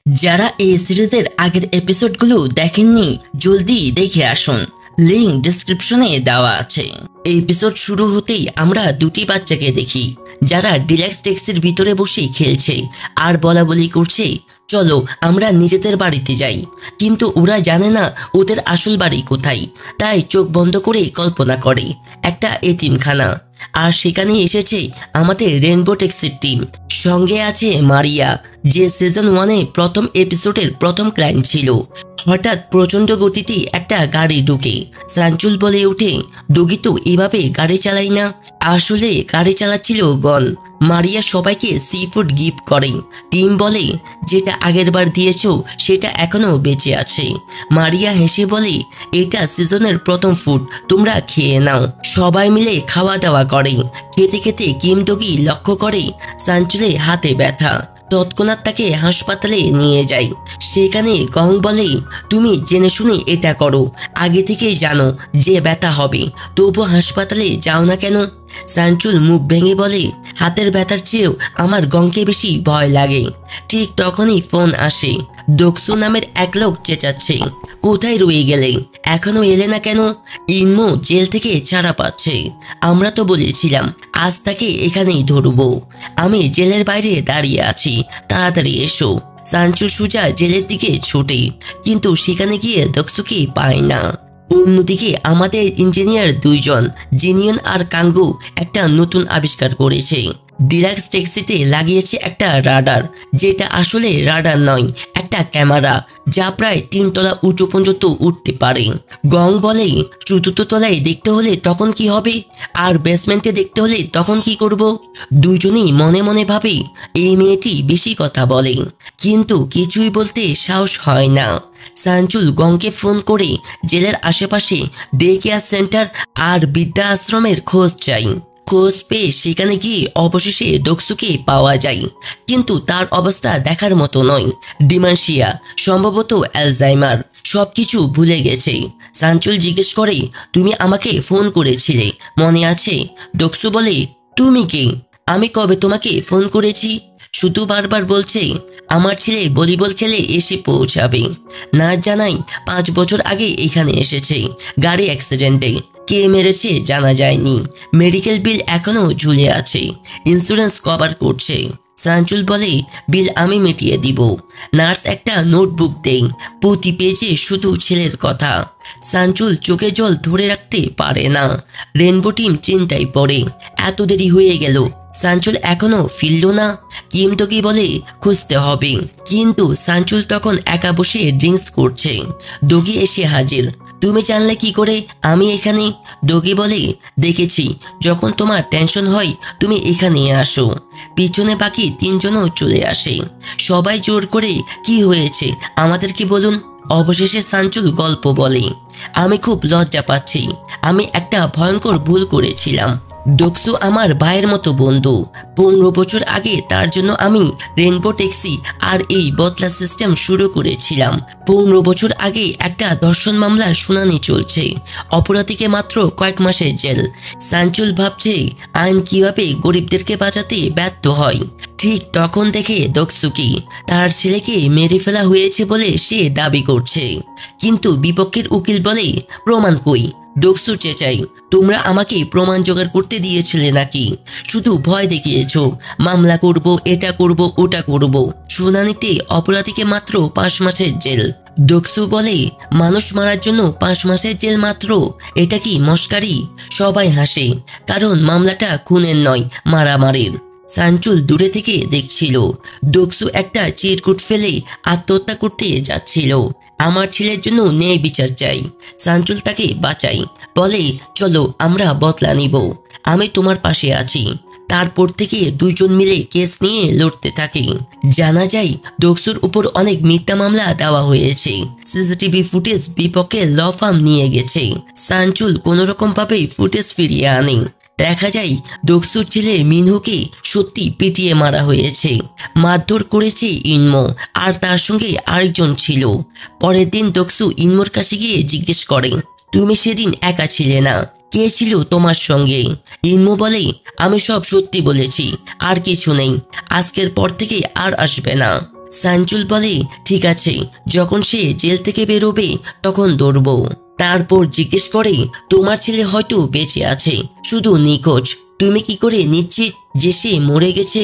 যারা এই সিরিজের আগের এপিসোডগুলো দেখেননি জলদি দেখে আসুন, লিংক ডেসক্রিপশনে দেওয়া আছে। এপিসোড শুরু হতেই আমরা দুটি বাচ্চাকে দেখি যারা ডিলাক্স ট্যাক্সির ভিতরে বসে খেলছে আর বলাবলি করছে, চলো আমরা নিজেদের বাড়িতে যাই। কিন্তু ওরা জানে না ওদের আসল বাড়ি কোথায়, তাই চোখ বন্ধ করে কল্পনা করে একটা এতিমখানা। আর সেখানে এসেছে আমাদের রেইনবো ট্যাক্সির টিম, সঙ্গে আছে মারিয়া, যে সিজন 1-এ প্রথম এপিসোডের প্রথম ক্লায়েন্ট ছিল। হঠাৎ প্রচন্ড গতিতে একটা গাড়ি ঢুকে সাঞ্চুল বলে ওঠে, ডগি তো এভাবে গাড়ি চালাই না। আসলে গাড়ি চালাচ্ছিল গন। মারিয়া সবাইকে সি ফুড গিফট করে। টিম বলে, যেটা আগের বার দিয়েছো সেটা এখনো বেঁচে আছে। মারিয়া হেসে বলে, এটা সিজনের প্রথম ফুড, তোমরা খেয়ে নাও। সবাই মিলে খাওয়া দাওয়া করে। খেতে খেতে কিম ডগি লক্ষ্য করে সাঞ্চুলের হাতে ব্যথা। তৎক্ষণাৎ তাকে হাসপাতালে নিয়ে যায়। সেখানে গং বলে, তুমি জেনে শুনে এটা করো, আগে থেকেই জানো যে ব্যথা হবে, তবু হাসপাতালে যাও না কেন? সাঞ্চুল মুখ ভেঙে বলে, হাতের ব্যথার চেয়েও আমার গংকে বেশি ভয় লাগে। ঠিক তখনই ফোন আসে। ডোকসু নামের এক লোক চেঁচাচ্ছে, কোথায় রয়ে গেলে, এখনো এলে না কেন? ইনমো জেল থেকে ছাড়া পাচ্ছে। আমরা তো বলেছিলাম আজ তাকে এখানেই ধরবো। আমি জেলের বাইরে দাঁড়িয়ে আছি, তাড়াতাড়ি এসো। সাঞ্চু সোজা জেলের দিকে ছোটে, কিন্তু সেখানে গিয়ে ডোকসুকে পায় না। অন্যদিকে আমাদের ইঞ্জিনিয়ার দুইজন, জিনিয়ন আর কাঙ্গু, একটা নতুন আবিষ্কার করেছে। ডিলাক্স ট্যাক্সিতে লাগিয়েছে একটা রাডার, যেটা আসলে রাডার নয়, একটা ক্যামেরা, যা প্রায় 3 তলা উঁচু পর্যন্ত উঠতে পারে। গং বলে, চতুর্থ তলায় দেখতে হলে তখন কি হবে, আর বেসমেন্টে দেখতে হলে তখন কি করব? দুইজনেই মনে মনে ভাবে এই মেয়েটি বেশি কথা বলে, কিন্তু কিছুই বলতে সাহস হয় না। সাঞ্চুল গংকে ফোন করে জেলের আশেপাশে ডে কেয়ার সেন্টার আর বৃদ্ধা আশ্রমের খোঁজ চাই। খোঁজ পেয়ে সেখানে গিয়ে অবশেষে ডোকসুকে পাওয়া যায়, কিন্তু তার অবস্থা দেখার মতো নয়। ডিমেনশিয়া, সম্ভবত অ্যালজাইমার, সবকিছু ভুলে গেছে। সাঞ্চুল জিজ্ঞেস করে, তুমি আমাকে ফোন করেছিলে, মনে আছে? ডোকসু বলে, তুমি কে? আমি কবে তোমাকে ফোন করেছি? শুধু বারবার বলছে আমার ছেলে ভলিবল খেলে এসে পৌঁছাবে। না জানাই 5 বছর আগে এখানে এসেছে, গাড়ি অ্যাক্সিডেন্টে। কে মেরেছে জানা যায়নি। মেডিকেল বিল এখনো ঝুলে আছে, ইন্স্যুরেন্স কভার করছে। সাঞ্চুল বলে, বিল আমি মিটিয়ে দিব। নার্স একটা নোটবুক দেয়, প্রতি পেজে শুধু ছেলের কথা। সাঞ্চুল চোখে জল ধরে রাখতে পারে না। রেইনবো টিম চিন্তায় পড়ে, এত দেরি হয়ে গেল, সাঞ্চুল এখনো ফিরল না। কিম ডগি বলে, খুঁজতে হবে। কিন্তু সাঞ্চুল তখন একা বসে ড্রিঙ্কস করছে। ডগি এসে হাজির। তুমি জানলে কি করে আমি এখানে? ডগি বলে, দেখেছি, যখন তোমার টেনশন হয় তুমি এখানে আসো। পিছনে বাকি 3 জনও চলে আসে। সবাই জোর করে, কি হয়েছে আমাদেরকে বলুন। অবশেষে সাঞ্চুল গল্প বলে, আমি খুব লজ্জা পাচ্ছি, আমি একটা ভয়ঙ্কর ভুল করেছিলাম। ডোকসু আমার ভাইয়ের মতো বন্ধু। 15 বছর আগে তার জন্য আমি রেইনবো ট্যাক্সি আর এই বদলা সিস্টেম শুরু করেছিলাম। 15 বছর আগে একটা ধর্ষণ মামলার শুনানি চলছে, অপরাধীকে মাত্র কয়েক মাসের জেল। সাঞ্চুল ভাবছে আইন কিভাবে গরিবদেরকে বাঁচাতে ব্যর্থ হয়। ঠিক তখন দেখে ডোকসুকি, তার ছেলেকে মেরে ফেলা হয়েছে বলে সে দাবি করছে, কিন্তু বিপক্ষের উকিল বলে, প্রমাণ কই? ডোকসু চেঁচাই, তোমরা আমাকে প্রমাণ জোগাড় করতে দিয়েছিলে নাকি? শুধু ভয় দেখিয়েছো, মামলা করব, এটা করব, ওটা করব। শুনানিতে অপরাধীকে মাত্র 5 মাসের জেল। ডোকসু বলে, মানুষ মারার জন্য 5 মাসের জেল মাত্র? এটা কি মস্কারি? সবাই হাসে, কারণ মামলাটা খুনের নয়, মারামারির। সাঞ্চুল দূরে থেকে দেখছিল। ডোকসু একটা চিরকুট ফেলে আত্মহত্যা করতে যাচ্ছিল। আমার ছেলের জন্য ন্যায় বিচার চাই। সাঞ্চুল তাকে বাঁচাই, বলে, চলো আমরা বদলা নিব, আমি তোমার পাশে আছি। তারপর থেকে 2 জন মিলে কেস নিয়ে লড়তে থাকে। জানা যায় ডোকসুর উপর অনেক মিথ্যা মামলা দেওয়া হয়েছে। সিসিটিভি ফুটেজ বিপক্ষে ল ফার্ম নিয়ে গেছে। সাঞ্চুল কোনোরকম ভাবে ফুটেজ ফিরিয়ে আনে। দেখা যায় ডোকসুর ছেলে মিনহুকে সত্যি পিটিয়ে মারা হয়েছে। মারধর করেছে ইনমো, আর তার সঙ্গে আরেকজন ছিল। পরের দিন ডোকসু ইনমোর কাছে গিয়ে জিজ্ঞেস করে, তুমি সেদিন একা ছিলে না, কে ছিল তোমার সঙ্গে? ইনমো বলে, আমি সব সত্যি বলেছি, আর কিছু নেই, আজকের পর থেকে আর আসবে না। সানচুল বলে ঠিক আছে, যখন সে জেল থেকে বেরোবে তখন ধরবো। তারপর জিজ্ঞেস করে তোমার ছেলে হয়তো বেঁচে আছে, শুধু নিখোঁজ, তুমি কি করে নিশ্চিত যে সে মরে গেছে?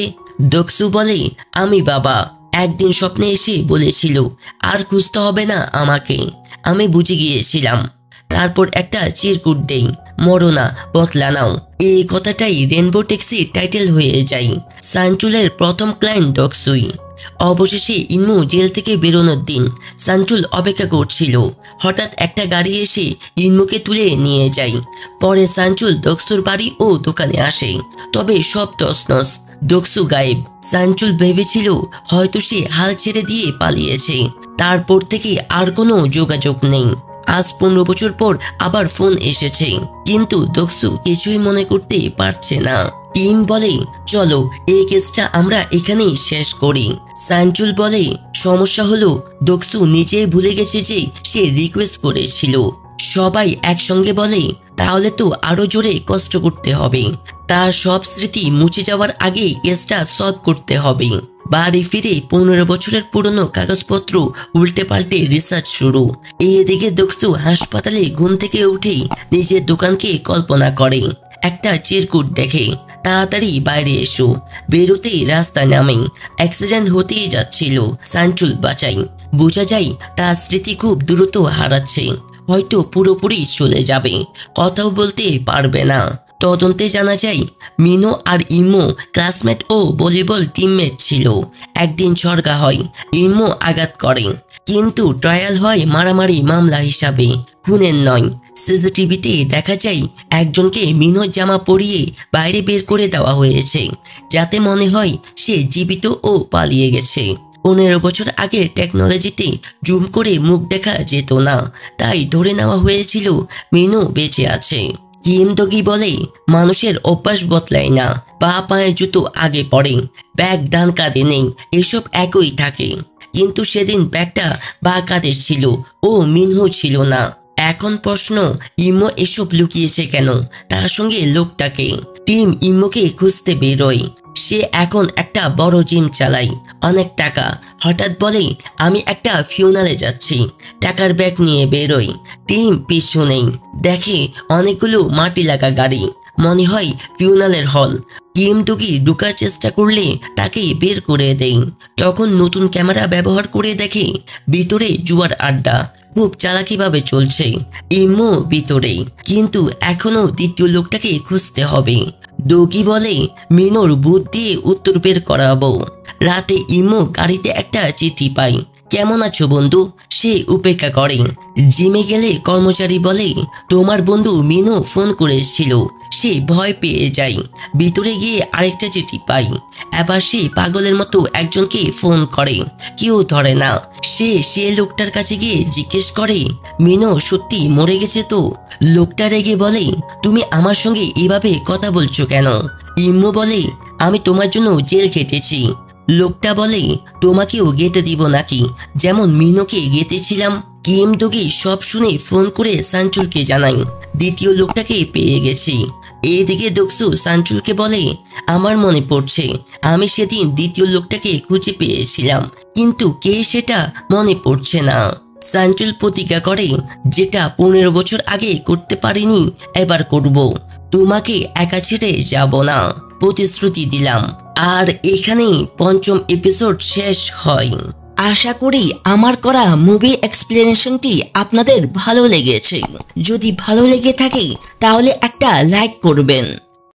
দোকসু বলে আমি বাবা একদিন স্বপ্নে এসে বলেছিল আর খুঁজতে হবে না আমাকে, আমি বুঝে গিয়েছিলাম। তারপর একটা চিরকুট দেই, মরো না, বদলা নাও। এই কথাটাই রেনবো ট্যাক্সির টাইটেল হয়ে যায়। সানচুলের প্রথম ক্লায়েন্ট দোকসুই। অবশেষে ইনমু জেল থেকে বেরোনোর দিন সানচুল অপেক্ষা করছিল। হঠাৎ একটা গাড়ি এসে ইনমুকে তুলে নিয়ে যায়। পরে সানচুল দোকসুর বাড়ি ও দোকানে আসে, তবে সব তছনছ, দোকসু গায়েব। সানচুল ভেবেছিল হয়তো সে হাল ছেড়ে দিয়ে পালিয়েছে। তারপর থেকে আর কোনো যোগাযোগ নেই। আজ 15 বছর পর আবার ফোন এসেছে, কিন্তু দোকসু কিছুই মনে করতে পারছে না। টিম বলে চলো এই কেসটা আমরা এখানেই শেষ করি। সানচুল বলে সমস্যা হলো দোকসু নিজেই ভুলে গেছে যে সে রিকোয়েস্ট করেছিল। সবাই একসঙ্গে বলে তাহলে তো আরো জোরে কষ্ট করতে হবে। তার সব স্মৃতি মুছে যাওয়ার আগে কেসটা সলভ করতে হবে। বাড়ি ফিরে 15 বছরের পুরনো কাগজপত্র উল্টে পাল্টে রিসার্চ শুরু। এদিকে দোকসু হাসপাতালে ঘুম থেকে উঠে নিজের দোকানকে কল্পনা করে। একটা চিরকুট দেখে, তাড়াতাড়ি বাইরে এসো। বেরোতেই রাস্তায় নামে, অ্যাক্সিডেন্ট হতেই যাচ্ছিল, সানচুল বাঁচাই। বোঝা যায় তার স্মৃতি খুব দ্রুত হারাচ্ছে, হয়তো পুরোপুরি চলে যাবে, কথাও বলতে পারবে না। তদন্তে জানা যায় মিনো আর ইমো ক্লাসমেট ও ভলিবল টিমমেট ছিল। একদিন ঝগড়া হয়, ইমো আঘাত করে, কিন্তু ট্রায়াল হয় মারামারি মামলা হিসাবে, খুনের নয়। সিসিটিভিতে দেখা যায় একজনকে মিনোর জামা পরিয়ে বাইরে বের করে দেওয়া হয়েছে, যাতে মনে হয় সে জীবিত ও পালিয়ে গেছে। 15 বছর আগে টেকনোলজিতে জুম করে মুখ দেখা যেত না, তাই ধরে নেওয়া হয়েছিল মিনো বেঁচে আছে। কিম দগি বলে মানুষের অভ্যাস বদলায় না, পা পায়ের জুতো আগে পড়ে, ব্যাগ ডান কাঁধে নেই, এসব একই থাকে। কিন্তু সেদিন ব্যাগটা বা কাঁধে ছিল ও মিনহো ছিল না। এখন প্রশ্ন, ইমো এসব লুকিয়েছে কেন? তার সঙ্গে লোকটাকে। টিম ইমোকে খুঁজতে বেরোয়। সে এখন একটা বড় জিম চালায়, অনেক টাকা। হঠাৎ বলে আমি একটা ফিউনালে যাচ্ছি, টাকার ব্যাগ নিয়ে বেরোয়। টিম পিছু নেই, দেখে অনেকগুলো মাটি লাগা গাড়ি, মনে হয় ফিউনালের হল। কিম দুগি ঢুকার চেষ্টা করলে তাকে বের করে দেয়। তখন নতুন ক্যামেরা ব্যবহার করে দেখে ভিতরে জুয়ার আড্ডা খুব চালাকিভাবে চলছে। ইমো ভিতরেই, কিন্তু এখনো দ্বিতীয় লোকটাকে খুঁজতে হবে। দগি বলে মিনোর বুথ দিয়ে উত্তর বের করাবো। রাতে ইমো গাড়িতে একটা চিঠি পায়, কেমন আছো বন্ধু? সে উপেক্ষা করে। জিমে গেলে কর্মচারী বলে তোমার বন্ধু মিনো ফোন করেছিল। সে ভয় পেয়ে যায়। ভিতরে গিয়ে আরেকটা চিঠি পাই। এবার সে পাগলের মতো একজনকে ফোন করে, কেউ ধরে না। সে লোকটার কাছে গিয়ে জিজ্ঞেস করে মিনো সত্যি মরে গেছে তো? লোকটা রেগে বলে তুমি আমার সঙ্গে এভাবে কথা বলছো কেন? ইম্মো বলে আমি তোমার জন্য জেল খেটেছি। লোকটা বলে তোমাকেও গেতে দিব নাকি, যেমন মিনোকে গেতেছিলাম। কিম দগি সব শুনে ফোন করে সানচুলকে জানাই দ্বিতীয় লোকটাকে পেয়ে গেছি। এদিকে দোকসু সানচুলকে বলে আমার মনে পড়ছে আমি সেদিন দ্বিতীয় লোকটাকে খুঁজে পেয়েছিলাম, কিন্তু কে সেটা মনে পড়ছে না। সানচুল প্রতিজ্ঞা করে যেটা 15 বছর আগে করতে পারিনি এবার করব, তোমাকে একা ছেড়ে যাব না, প্রতিশ্রুতি দিলাম। আর এখানেই 5ম এপিসোড শেষ হয়। আশা করি আমার করা মুভি এক্সপ্লেনেশনটি আপনাদের ভালো লেগেছে। যদি ভালো লেগে থাকে তাহলে একটা লাইক করবেন।